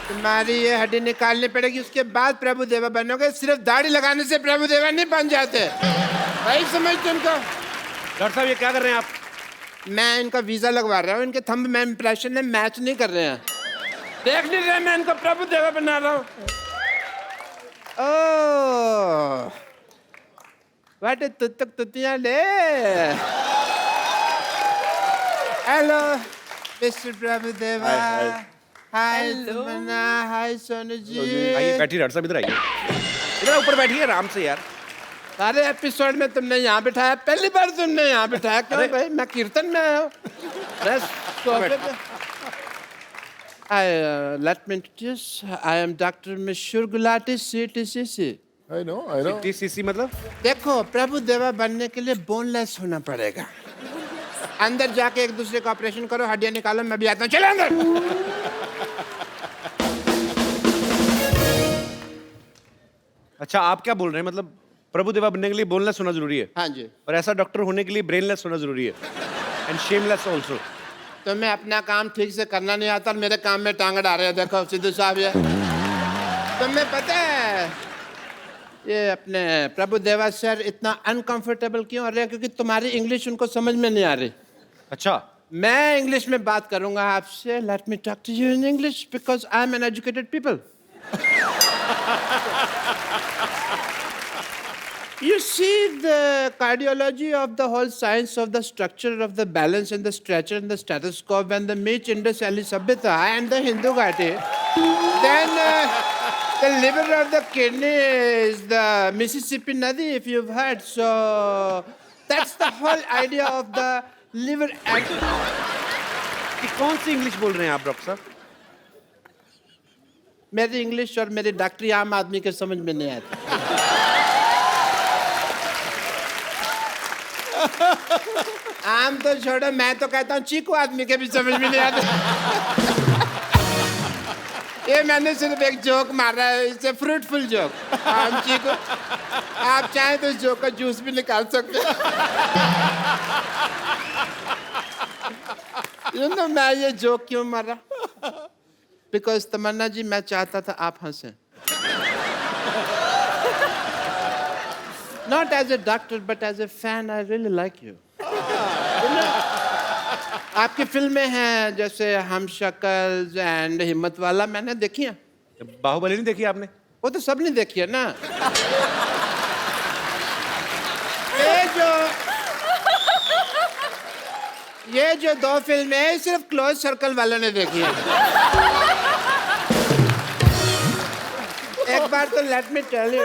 तुम्हारी ये हड्डी निकालनी पड़ेगी, उसके बाद प्रभु देवा बनोगे। सिर्फ दाढ़ी लगाने से प्रभु देवा नहीं बन जाते। भाई समझ तुमको। डॉक्टर साहब ये क्या कर रहे हैं आप? मैं इनका वीजा लगवा रहा हूँ, इनके थंब में इंप्रेशन में मैच नहीं कर रहे हैं। देख नहीं रहे मैं इनको प्रभु देवा बना रहा हूँ। ओह वाटे तुतक तुतियां ले। हेलो मिस्टर प्रभु देवा। हाय तमन्ना, हाय सोनू जी। आइए बैठिए डॉक्टर साहब, इधर आइए, इधर ऊपर बैठिए आराम से यार। सारे एपिसोड में तुमने यहाँ बिठाया, पहली बार तुमने यहाँ बिठाया क्यों भाई? मैं कीर्तन में आया हूँ। Let me introduce. I am Dr. Mishur Gulati, CTCC. I know. TCC मतलब? देखो प्रभु देवा बनने के लिए बोनलेस होना पड़ेगा। अंदर जाके एक दूसरे का ऑपरेशन करो, हड्डियां निकालो, मैं भी आता हूँ। चलो अंदर। अच्छा आप क्या बोल रहे हैं, मतलब प्रभु देवा बनने के लिए बोनलेस होना जरूरी है? हाँ जी। और ऐसा डॉक्टर होने के लिए ब्रेनलेस होना जरूरी है, एंड शेमलेस ऑल्सो। तुम्हें अपना काम ठीक से करना नहीं आता, मेरे काम में टांग डाल रहे हो। देखो सिद्धू साहब, ये तुम्हें पता है ये अपने प्रभु देवा सर इतना अनकंफर्टेबल क्यों हो रहे हैं? क्योंकि तुम्हारी इंग्लिश उनको समझ में नहीं आ रही। अच्छा मैं इंग्लिश में बात करूंगा आपसे। Let me talk to you in English because I am an educated people. You see the cardiology of the whole science of the structure of the balance and the stretcher and the stethoscope and the Meech Indus Valley Sabhyata and the Hindu Ghati. Then the liver of the kidney is the Mississippi Nadi, if you've heard. So that's the whole idea of the liver. ये कौन सी English बोल रहे हैं आप doctor साहब? मेरी English और मेरी डॉक्टरी आम आदमी के समझ में नहीं आती। आम तो छोड़ो, मैं तो कहता हूँ चीकू आदमी के भी समझ में नहीं आते। ये मैंने सिर्फ एक जोक मारा है, इससे फ्रूटफुल जोक। आम चीकू, आप चाहें तो इस जोक का जूस भी निकाल सकते हैं। मैं ये जोक क्यों मारा? बिकॉज तमन्ना जी, मैं चाहता था आप हंसें। Not as a doctor, but as a fan, I really like you. आपकी फिल्में हैं जैसे हम शक्ल एंड हिम्मत वाला, मैंने देखी हैं। बाहुबली नहीं देखी आपने? वो तो सब ने देखी है ना। ये जो दो फिल्में हैं सिर्फ क्लोज सर्कल वालों ने देखी है। एक बार तो लेट मी टेल यू,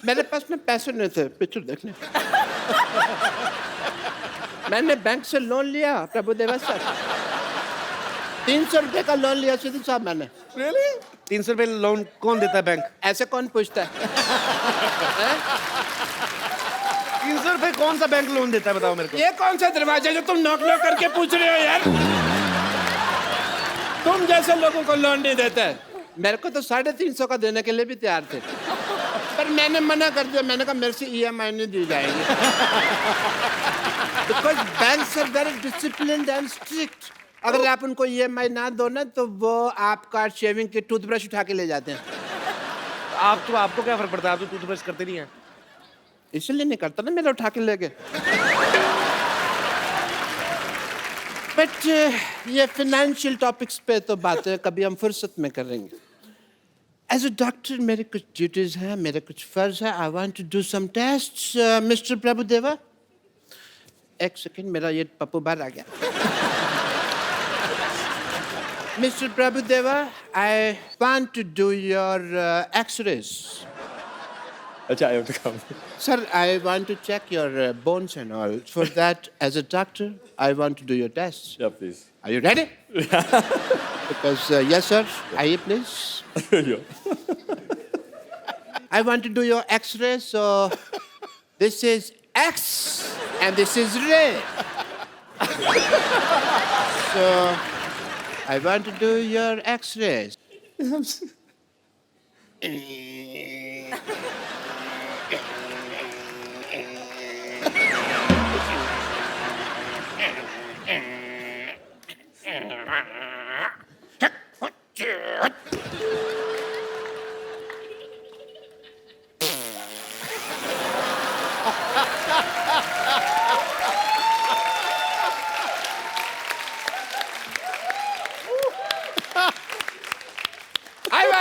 मेरे पास में पैसे नहीं थे पिक्चर देखने। मैंने बैंक से लोन लिया प्रभु देवा सर, 300 रुपए का लोन लिया सिद्धू साहब मैंने। Really? 300 रुपए लोन कौन देता है बैंक? ऐसे कौन पूछता है? 300 रुपए कौन सा बैंक लोन देता है बताओ मेरे को? ये कौन सा दरवाजा जो तुम नॉक नॉक करके पूछ रहे हो यार? तुम जैसे लोगों को लोन नहीं देता है। मेरे को तो 350 का देने के लिए भी तैयार थे, पर मैंने मना कर दिया। मैंने कहा मेरे से EMI नहीं दी जाएगी। Because banks are very disciplined and strict. अगर आप उनको EMI ना दो ना तो वो आपका शेविंग की टूथब्रश उठा के ले जाते हैं। आपको क्या फर्क पड़ता है? आप तो टूथब्रश करते नहीं हैं। इसलिए नहीं करता ना, मेरा उठा के ले गए। बट ये फाइनेंशियल टॉपिक्स पे तो बातें कभी हम फुर्सत में करेंगे। एज अ डॉक्टर मेरे कुछ ड्यूटीज हैं, मेरे कुछ फर्ज है। I want to do some tests. Mister Prabhu Deva, एक सेकंड, मेरा ये पप्पू बाहर आ गया। Mister Prabhu Deva, I want to do your x-rays. अच्छा, I have to come. Sir, I want to check your bones and all. For that, as a doctor, I want to do your tests. Yeah, please. Are you ready? Because, yes, sir. Aye, please. Yeah. I want to do your X-ray, so this is X and this is ray. So, I want to do your X-rays.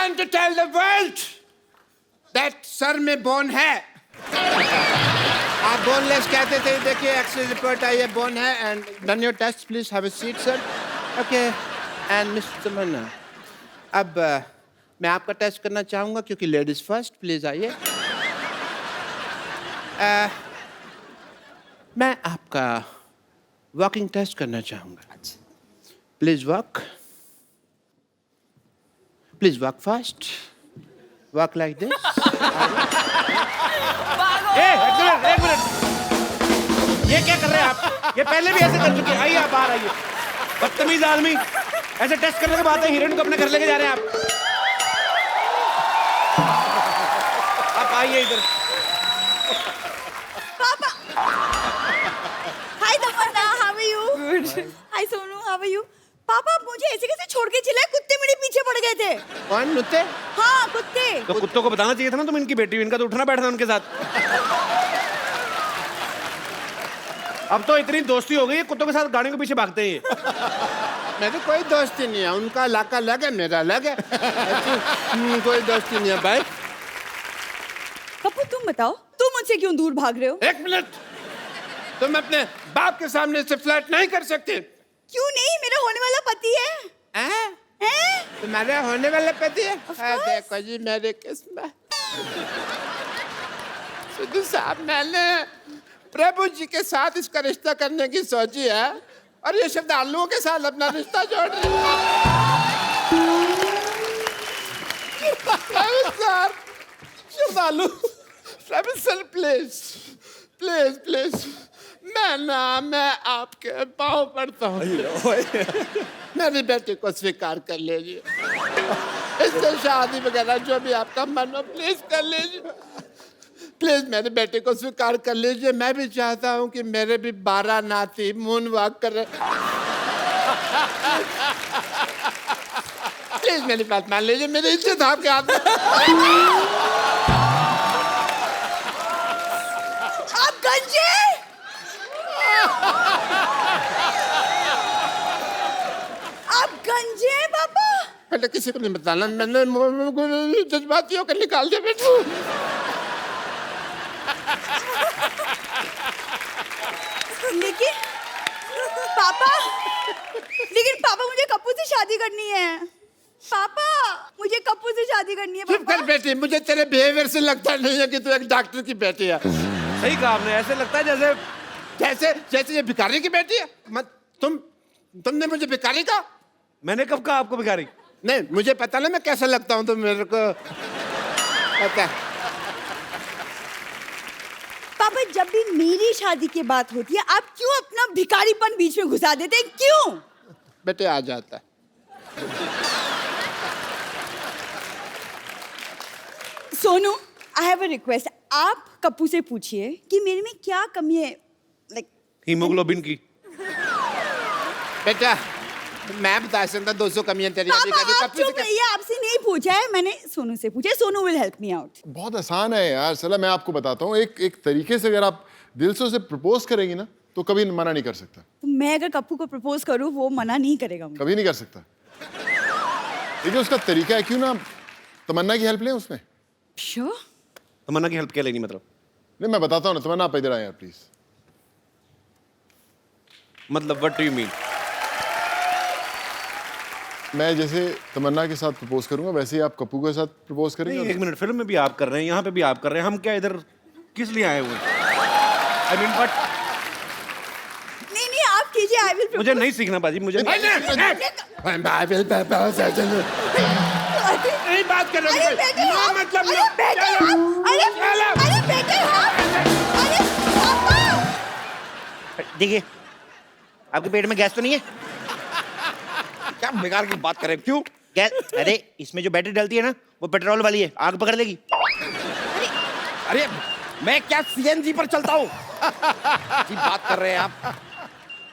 trying to tell the world that sir में bone है. आप boneless कहते थे. देखिए x ray report आई है, bone है. And done your test, please have a seat sir. Okay. And mister Tamanna, अब मैं आपका टेस्ट करना चाहूँगा क्योंकि लेडीज फर्स्ट. प्लीज आइए. मैं आपका वॉकिंग टेस्ट करना चाहूँगा. Please walk. Please walk fast. Walk like this. एक मिनट. ये क्या कर रहे हैं आप? ये पहले भी ऐसे कर चुके हैं. आइए आप बाहर आइए. बदतमीज आदमी. ऐसे टेस्ट करने के बाद हीरोइन को अपने घर लेके जा रहे हैं आप. आप आइए इधर. पापा. Hi Tamanna, how are you? Good. Hi Sonu, how are you? पापा, आप मुझे ऐसे कैसे छोड़ के चिल्लाए? कुत्ते मेरे पीछे पड़ गए थे. कौन कुत्ते? हाँ, कुत्ते. तो कुत्तों को बताना चाहिए था ना तुम इनकी बेटी हो. इनका तो उठना बैठना उनके साथ. अब तो इतनी दोस्ती हो गई है, कुत्तों के साथ गाड़ियों के पीछे भागते हैं. मेरी कोई दोस्ती नहीं है. उनका इलाका अलग है, मेरा अलग है. कोई दोस्ती नहीं है भाई. पप्पू, तुम बताओ, तुम मुझसे क्यों दूर भाग रहे हो? एक मिनट. तुम अपने बाप के सामने से फ्लर्ट नहीं कर सकते. क्यों नहीं? मेरा होने वाला पति है. हैं? तुम्हारे होने वाला पति है? Of हाँ, course. देखो जी मेरी किस्मत. सिद्धू साहब, मैंने प्रभु जी के साथ इसका रिश्ता करने की सोची है और ये श्रद्धालुओं के साथ अपना रिश्ता जोड़ रही है. श्रद्धालु, सर प्लीज प्लीज प्लीज. मैं आपके पाँव पड़ता हूँ. मेरी बेटी को स्वीकार कर लीजिए. इससे शादी वगैरह जो भी आपका मन हो प्लीज कर लीजिए. प्लीज मेरी बेटी को स्वीकार कर लीजिए. मैं भी चाहता हूँ कि मेरे भी 12 नाती मून वॉक कर रहे. प्लीज मेरी बात मान लीजिए. मेरी इज्जत आपके हाथ में. आप गंजे. आप गंजे हैं पापा. पहले किसी को नहीं बताना. मैंने जज्बातियों को निकाल दिया बेटू. लेकिन पापा मुझे कप्पू से शादी करनी है. पापा, मुझे कप्पू से शादी करनी है. चुप कर बेटी. मुझे तेरे बिहेवियर से लगता नहीं है कि तू एक डॉक्टर की बेटी है. सही कहा आपने. ऐसे लगता है जैसे जैसे जैसे ये भिखारी की बेटी है. मत तुमने मुझे भिखारी कहा. मैंने कब कहा आपको भिखारी? नहीं, मुझे पता ना मैं कैसा लगता हूँ. तो मेरे को पता है. पापा, जब भी मेरी शादी की बात होती है, आप क्यों अपना भिखारीपन बीच में घुसा देते हैं? क्यों? बेटे आ जाता है. Sonu, I have a request. आप कप्पू से पूछिए कि मेरे में क्या कमी है. लाइक हीमोग्लोबिन की. बेटा, मैं बता सकता 200 कमियां तेरी. अभी पापा, कभी आप कप्पू से चुप रहिए. आपसे नहीं पूछा है, मैंने सोनू से पूछा है. Sonu will help me out. बहुत आसान है यार. चला मैं आपको बताता हूँ. एक तरीके से अगर आप दिल से उसे प्रपोज करेंगी ना तो कभी मना नहीं कर सकता. तो मैं अगर कप्पू को प्रपोज करूं, वो मना नहीं करेगा मुझे. कभी नहीं कर सकता. देखिए उसका तरीका है. क्यों ना तमन्ना की हेल्प लें उसमें. श्योर. तमन्ना की हेल्प क्या लेनी मतलब? नहीं, मैं बताता हूँ ना. तमन्ना आप इधर आए यार प्लीज. मतलब व्हाट डू यू मीन? मैं जैसे तमन्ना के साथ प्रपोज करूंगा वैसे ही आप कप्पू के साथ प्रपोज करेंगे. नहीं, एक मिनट. फिल्म में भी आप कर रहे हैं, यहाँ पे भी आप कर रहे हैं. हम क्या इधर किस लिए आए हुए हैं? आई मीन बट नहीं, आप कीजिए. I will. मुझे नहीं सीखना बाजी. मुझे नहीं. नहीं बात कर रहा अरे हूँ. बेटे, नो आप- मतलब अरे नो. बेटे, आप- अरे बेटे, अरे पापा. देखिए, आपके पेट में गैस तो नहीं है? क्या बेकार की बात करें? क्यों? गैस? अरे इसमें जो बैटरी डलती है ना, वो पेट्रोल वाली है, आग पकड़ लेगी. अरे मैं क्या सीएनजी पर चलता हूँ? जी बात कर रहे हैं आप.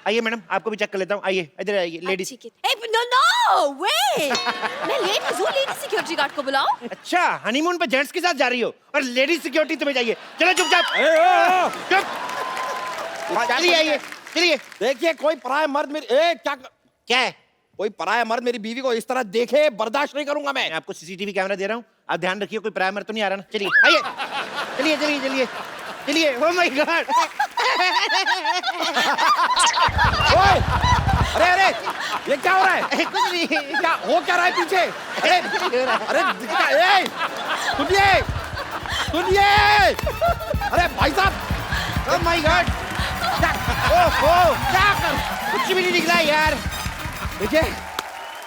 आइए मैडम, आपको भी चेक कर लेता हूँ. आइए इधर आइए लेडीज. नो वे. मैं लेट हूँ. लेडी सिक्योरिटी गार्ड को बुलाओ. अच्छा, हनीमून पे जेंट्स के साथ जा रही हो और लेडीज सिक्योरिटी तुम्हें चाहिए. चलो चुपचाप. चुप. चलिए आइए. चलिए. देखिए कोई पराया मर्द मेरी क्या क्या है? कोई पराया मर्द मेरी बीवी को इस तरह देखे बर्दाश्त नहीं करूंगा मैं। मैं आपको सीसीटीवी कैमरा दे रहा हूँ, आप ध्यान रखिए कोई प्राइमर तो नहीं आ रहा ना। चलिए आइए, चलिए चलिए चलिए चलिए। Oh my God. ओए, अरे अरे ये क्या हो रहा है? कुछ नहीं। क्या हो क्या रहा है पीछे? अरे ए, सुनिए सुनिए, अरे भाई साहब, ओह माय गॉड। ओह क्या कर, कुछ भी नहीं निकला यार। देखिए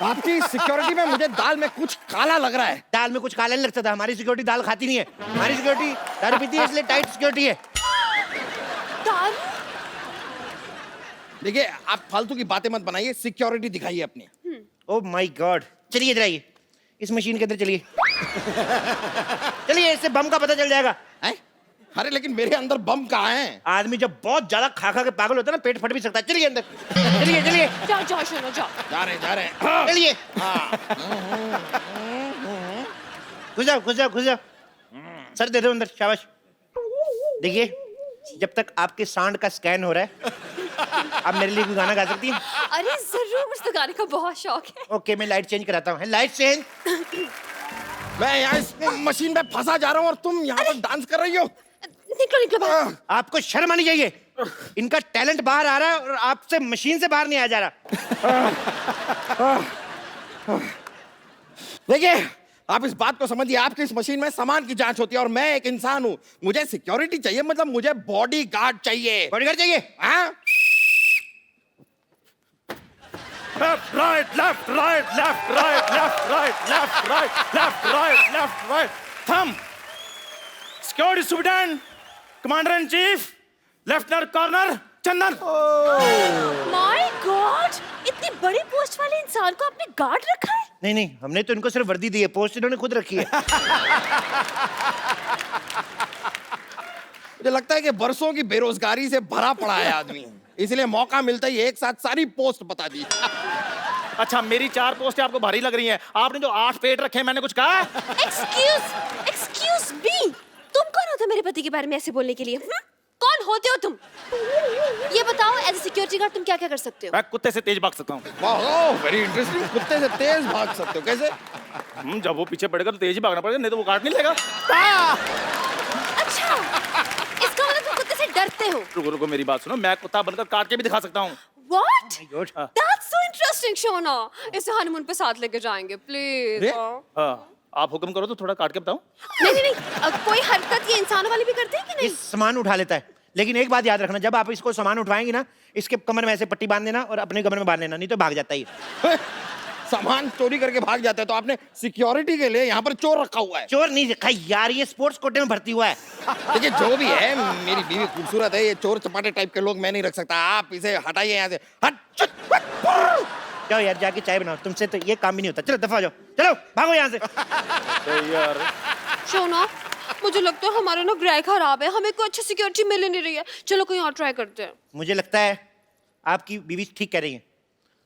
आपकी सिक्योरिटी में मुझे दाल में कुछ काला लग रहा है। दाल में कुछ काला नहीं लग सकता, हमारी सिक्योरिटी दाल खाती नहीं है। हमारी सिक्योरिटी दारू पीती है, इसलिए टाइट सिक्योरिटी है। दारू? देखिए आप फालतू की बातें मत बनाइए, सिक्योरिटी दिखाइए अपनी। Oh my God. चलिए इधर आइए, इस मशीन के अंदर चलिए। चलिए, इससे बम का पता चल जाएगा। हैं? अरे लेकिन मेरे अंदर बम कहाँ है? आदमी जब बहुत ज्यादा खा खा के पागल होता है ना, पेट फट भी सकता है। चलिए अंदर, चलिए चलिए जाओ जाओ सुनो जाओ। जा रहे हैं। चलिए। घुस जाओ घुस जाओ घुस जाओ। सर दे दो अंदर, शाबाश। देखिए, जब तक आपके सांड का स्कैन हो रहा है, आप मेरे लिए कोई गाना गा सकती हैं? अरे जरूर, मुझे तो गाने का बहुत शौक है। ओके, मैं लाइट चेंज कराता हूँ। Light change. मैं यहाँ इस मशीन में फंसा जा रहा हूँ और तुम यहाँ पर डांस कर रही हो। निकलो निकलो बाहर। आपको शर्म आनी चाहिए। इनका टैलेंट बाहर आ रहा है और आपसे मशीन से बाहर नहीं आ जा रहा। देखिए आप इस बात को समझिए, आपकी इस मशीन में सामान की जांच होती है और मैं एक इंसान हूँ। मुझे सिक्योरिटी चाहिए, मतलब मुझे बॉडी गार्ड चाहिए। बॉडीगार्ड चाहिए? हाँ? Left right left right left right left right left right left right left right. थम security superintendent, commander in chief, lieutenant colonel Chandan. My god, इतनी बड़ी पोस्ट वाले इंसान को आपने गार्ड रखा है? नहीं नहीं, हमने तो इनको सिर्फ वर्दी दी है, पोस्ट इन्होंने खुद रखी है। मुझे लगता है कि बरसों की बेरोजगारी से भरा पड़ा है आदमी, इसलिए मौका मिलता ही एक साथ सारी पोस्ट बता दी। अच्छा, मेरी 4 पोस्टें आपको भारी लग रही हैं। आपने जो 8 पेट रखे हैं, मैंने कुछ कहा? एक्सक्यूज मी, तुम कौन होते हो मेरे पति के बारे में ऐसे बोलने के लिए? कौन होते हो तुम? ये बताओ, एज ए सिक्योरिटी गार्ड तुम क्या क्या कर सकते हो? मैं कुत्ते से तेज भाग सकता हूँ। वाह, वेरी इंटरेस्टिंग। कुत्ते से तेज भाग सकते हो, कैसे? जब वो पीछे पड़ेगा तो तेज ही भागना पड़ेगा, नहीं तो वो काट नहीं लेगा। अच्छा, इसका मतलब तुम कुत्ते से डरते हो? रुको रुको, मेरी बात सुनो, मैं कुत्ता बनकर काट के भी दिखा सकता हूँ। What? हाँ। That's so interesting, Shona. इसे हनीमून पे साथ लेके जाएंगे, प्लीज। हाँ, आप हुक्म करो तो थोड़ा काट के बताऊं। नहीं नहीं नहीं, कोई हरकत ये इंसान वाली भी करते हैं कि ये नहीं? सामान उठा लेता है, लेकिन एक बात याद रखना, जब आप इसको सामान उठवाएंगे ना, इसके कमर में ऐसे पट्टी बांध देना और अपने कमर में बांध लेना, नहीं तो भाग जाता है ये। सामान चोरी करके भाग जाता है, तो आपने सिक्योरिटी के लिए यहाँ पर चोर रखा हुआ है। चोर नहीं रखा यार, ये स्पोर्ट्स कोटे में भर्ती हुआ है। देखिए जो भी है, मेरी बीवी खूबसूरत है, ये चोर चपाटे टाइप के लोग मैं नहीं रख सकता। आप इसे हटाइए यहाँ से। हट। जाओ यार, जाके चाय बनाओ, तुमसे तो ये काम भी नहीं होता। चलो दफा हो जाओ, चलो भागो यहाँ से। यार शोना, मुझे लगता है हमारा ना ग्रह खराब है, हमें कोई अच्छी सिक्योरिटी मिल नहीं रही है। चलो कहीं और ट्राई करते हैं। मुझे लगता है आपकी बीवी ठीक कह रही है,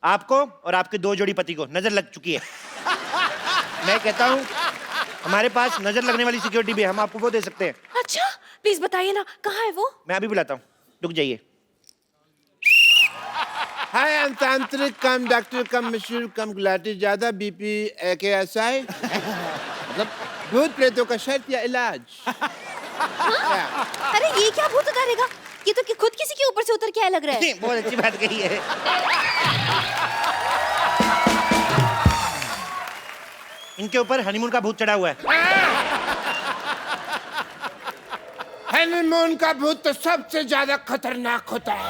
आपको और आपके 2 जोड़ी पति को नजर लग चुकी है। मैं कहता हूँ हमारे पास नजर लगने वाली सिक्योरिटी भी है, हम आपको वो दे सकते हैं। अच्छा, प्लीज बताइए ना, कहाँ है वो? मैं अभी बुलाता हूँ, रुक जाइए। हाय, तांत्रिक कम डॉक्टर कम मशहूर कम गुलाटी ज्यादा बीपी AKSI मतलब भूत प्रेतों का शर्त या इलाज। अरे ये क्या भूत उतारेगा? ये तो खुद किसी के ऊपर से उतर के आया लग रहा है। बहुत अच्छी बात कही है। इनके ऊपर हनीमून का भूत चढ़ा हुआ है। हनीमून का भूत तो सबसे ज्यादा खतरनाक होता है।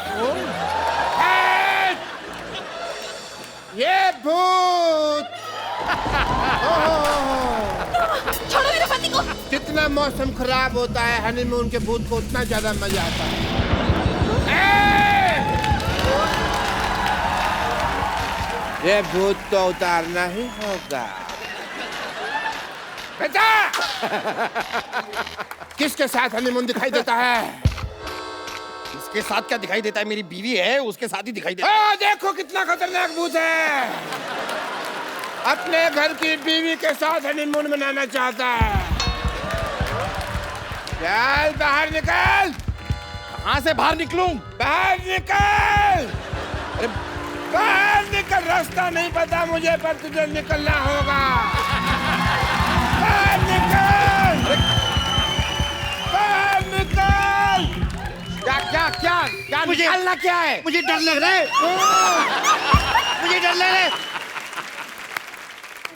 ये भूत छोड़ो मेरे पति को। जितना मौसम खराब होता है, हनीमून के भूत को उतना ज्यादा मजा आता है। ये भूत तो उतारना ही होगा। बेटा, किसके साथ हनीमून दिखाई देता है? इसके साथ क्या दिखाई देता है? मेरी बीवी है, उसके साथ ही दिखाई देता है। देखो कितना खतरनाक भूत है। अपने घर की बीवी के साथ हनीमून मनाना चाहता है। चल बाहर निकल। कहाँ से बाहर निकलूं? बाहर निकल। अरे बाहर निकल, रास्ता नहीं पता मुझे पर तुझे निकलना होगा। बाहर निकल, बाहर निकल। क्या क्या क्या क्या निकालना क्या है? मुझे डर लग रहा है, मुझे डर लग रहा है।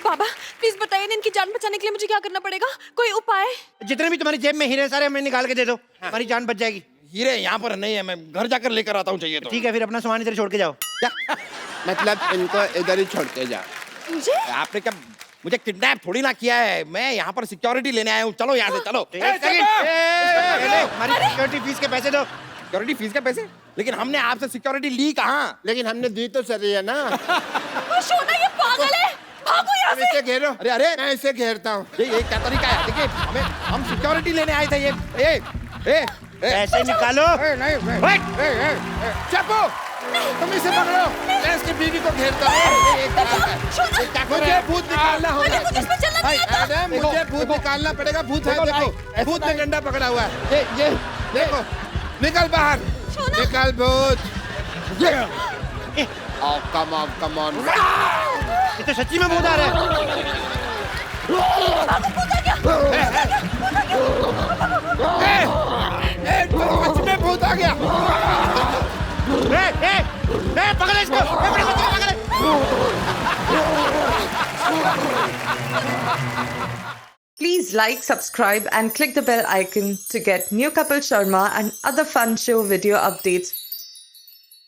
बाबा प्लीज बताइए ना, इनकी जान बचाने के लिए मुझे क्या करना पड़ेगा? कोई उपाय? जितने भी तुम्हारी जेब में हीरे सारे हमें निकाल के दे दो, हमारी जान बच जाएगी। हीरे यहाँ पर नहीं है, मैं घर जाकर लेकर आता हूँ, चाहिए तो। ठीक है, फिर अपना सामान इधर छोड़ के जाओ। मतलब इनको इधर ही छोड़ के जा। मुझे? आपने क्या मुझे किडनैप थोड़ी ना किया है, मैं यहाँ पर सिक्योरिटी लेने आया हूँ। चलो यहाँ से, चलो। एक सेकंड, पहले हमारी सिक्योरिटी फीस के पैसे दो। सिक्योरिटी फीस के पैसे? लेकिन हमने आपसे सिक्योरिटी ली कहाँ? लेकिन हमने दी तो सही है ना। शोना ये पागल है, भागो यहाँ तुम इसे घेरो। अरे अरे मैं इसे घेरता हूँ। ये क्या तरीका है? देखिए हम सिक्योरिटी लेने आए थे। ये पैसे निकालो। चप्पू, तुम इसे पकड़ो, मैं इसकी बीवी को घेरता हूँ। मुझे भूत निकालना होगा। मुझे इसमें चलना नहीं आता। एडम, मुझे भूत निकालना पड़ेगा। भूत है, देखो भूत ने डंडा पकड़ा हुआ है। ये देखो, निकल बाहर, निकल भूत। Come on. ये तो सच्ची में भूत आ रहा है। सच में भूत आ गया। पकड़े इसको, पकड़े। Please like, subscribe and click the bell icon to get new Kapil Sharma and other fun show video updates